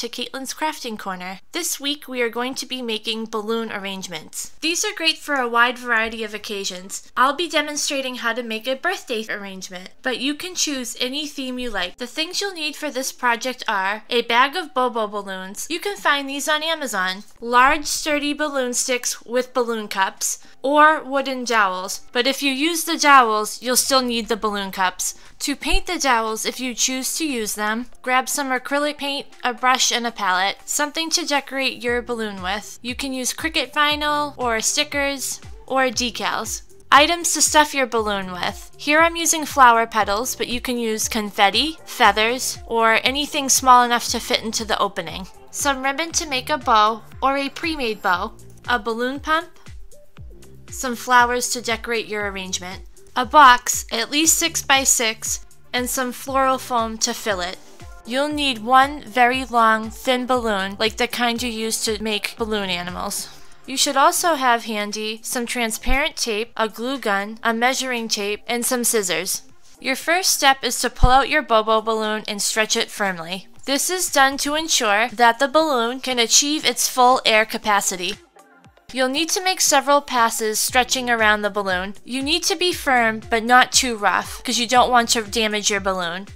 to Caitlin's Crafting Corner. This week we are going to be making balloon arrangements. These are great for a wide variety of occasions. I'll be demonstrating how to make a birthday arrangement, but you can choose any theme you like. The things you'll need for this project are a bag of Bobo balloons. You can find these on Amazon. Large sturdy balloon sticks with balloon cups, or wooden dowels, but if you use the dowels, you'll still need the balloon cups. To paint the dowels, if you choose to use them, grab some acrylic paint, a brush, and a palette, something to decorate your balloon with. You can use Cricut vinyl, or stickers, or decals. Items to stuff your balloon with. Here I'm using flower petals, but you can use confetti, feathers, or anything small enough to fit into the opening. Some ribbon to make a bow, or a pre-made bow, a balloon pump, some flowers to decorate your arrangement, a box at least 6 by 6, and some floral foam to fill it. You'll need one very long, thin balloon like the kind you use to make balloon animals. You should also have handy some transparent tape, a glue gun, a measuring tape, and some scissors. Your first step is to pull out your Bobo balloon and stretch it firmly. This is done to ensure that the balloon can achieve its full air capacity. You'll need to make several passes stretching around the balloon. You need to be firm but not too rough because you don't want to damage your balloon.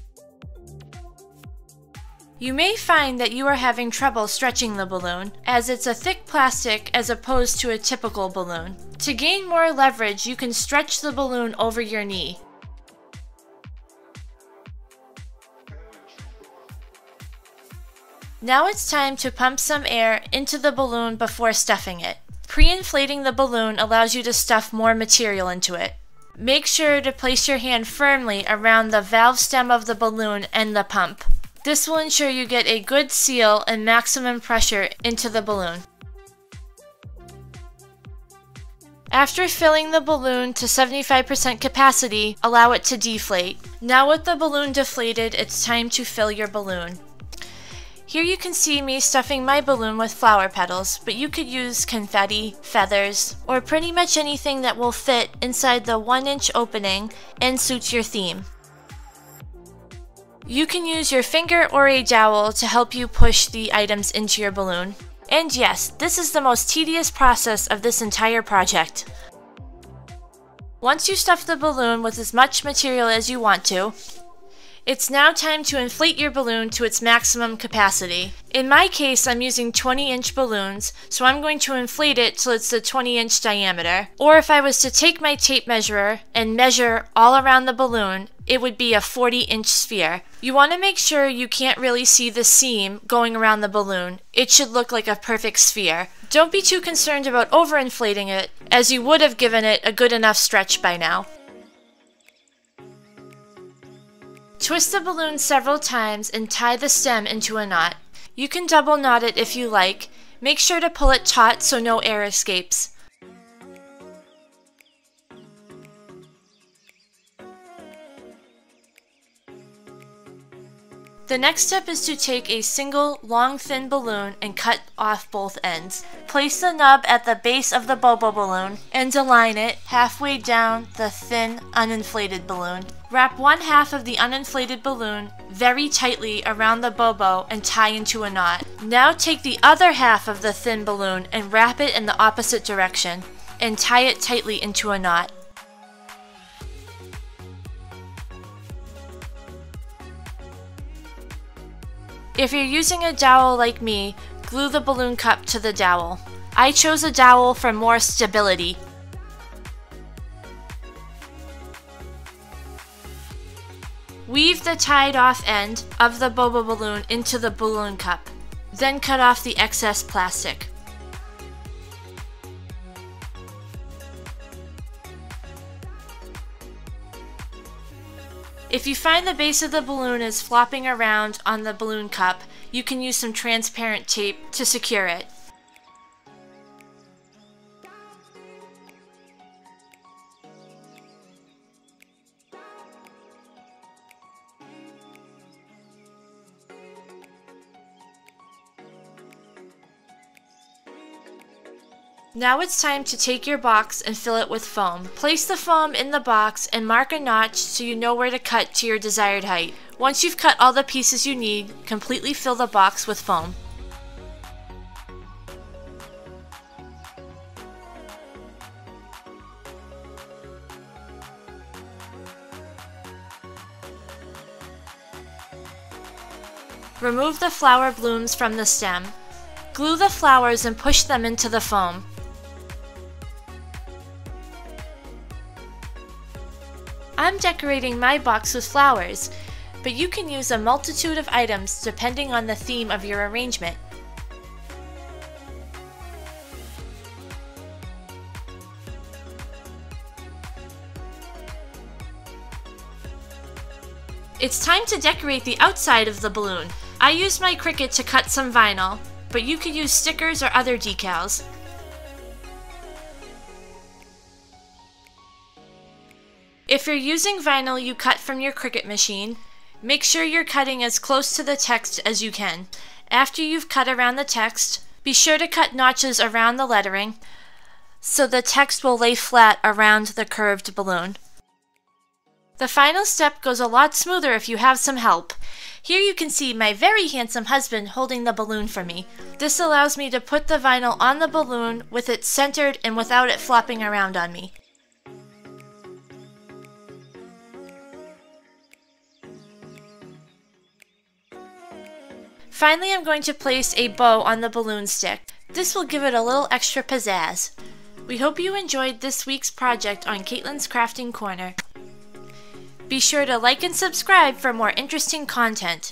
You may find that you are having trouble stretching the balloon as it's a thick plastic as opposed to a typical balloon. To gain more leverage, you can stretch the balloon over your knee. Now it's time to pump some air into the balloon before stuffing it. Pre-inflating the balloon allows you to stuff more material into it. Make sure to place your hand firmly around the valve stem of the balloon and the pump. This will ensure you get a good seal and maximum pressure into the balloon. After filling the balloon to 75% capacity, allow it to deflate. Now with the balloon deflated, it's time to fill your balloon. Here you can see me stuffing my balloon with flower petals, but you could use confetti, feathers, or pretty much anything that will fit inside the 1-inch opening and suits your theme. You can use your finger or a dowel to help you push the items into your balloon. And yes, this is the most tedious process of this entire project. Once you stuff the balloon with as much material as you want to, it's now time to inflate your balloon to its maximum capacity. In my case, I'm using 20-inch balloons, so I'm going to inflate it till it's a 20-inch diameter. Or if I was to take my tape measurer and measure all around the balloon, it would be a 40-inch sphere. You want to make sure you can't really see the seam going around the balloon. It should look like a perfect sphere. Don't be too concerned about overinflating it, as you would have given it a good enough stretch by now. Twist the balloon several times and tie the stem into a knot. You can double knot it if you like. Make sure to pull it taut so no air escapes. The next step is to take a single long thin balloon and cut off both ends. Place the nub at the base of the Bobo balloon and align it halfway down the thin uninflated balloon. Wrap one half of the uninflated balloon very tightly around the Bobo and tie into a knot. Now take the other half of the thin balloon and wrap it in the opposite direction and tie it tightly into a knot. If you're using a dowel like me, glue the balloon cup to the dowel. I chose a dowel for more stability. Weave the tied off end of the Bobo balloon into the balloon cup. Then cut off the excess plastic. If you find the base of the balloon is flopping around on the balloon cup, you can use some transparent tape to secure it. Now it's time to take your box and fill it with foam. Place the foam in the box and mark a notch so you know where to cut to your desired height. Once you've cut all the pieces you need, completely fill the box with foam. Remove the flower blooms from the stem. Glue the flowers and push them into the foam. I'm decorating my box with flowers, but you can use a multitude of items depending on the theme of your arrangement. It's time to decorate the outside of the balloon. I used my Cricut to cut some vinyl, but you could use stickers or other decals. If you're using vinyl you cut from your Cricut machine, make sure you're cutting as close to the text as you can. After you've cut around the text, be sure to cut notches around the lettering so the text will lay flat around the curved balloon. The final step goes a lot smoother if you have some help. Here you can see my very handsome husband holding the balloon for me. This allows me to put the vinyl on the balloon with it centered and without it flopping around on me. Finally, I'm going to place a bow on the balloon stick. This will give it a little extra pizzazz. We hope you enjoyed this week's project on Caitlin's Crafting Corner. Be sure to like and subscribe for more interesting content.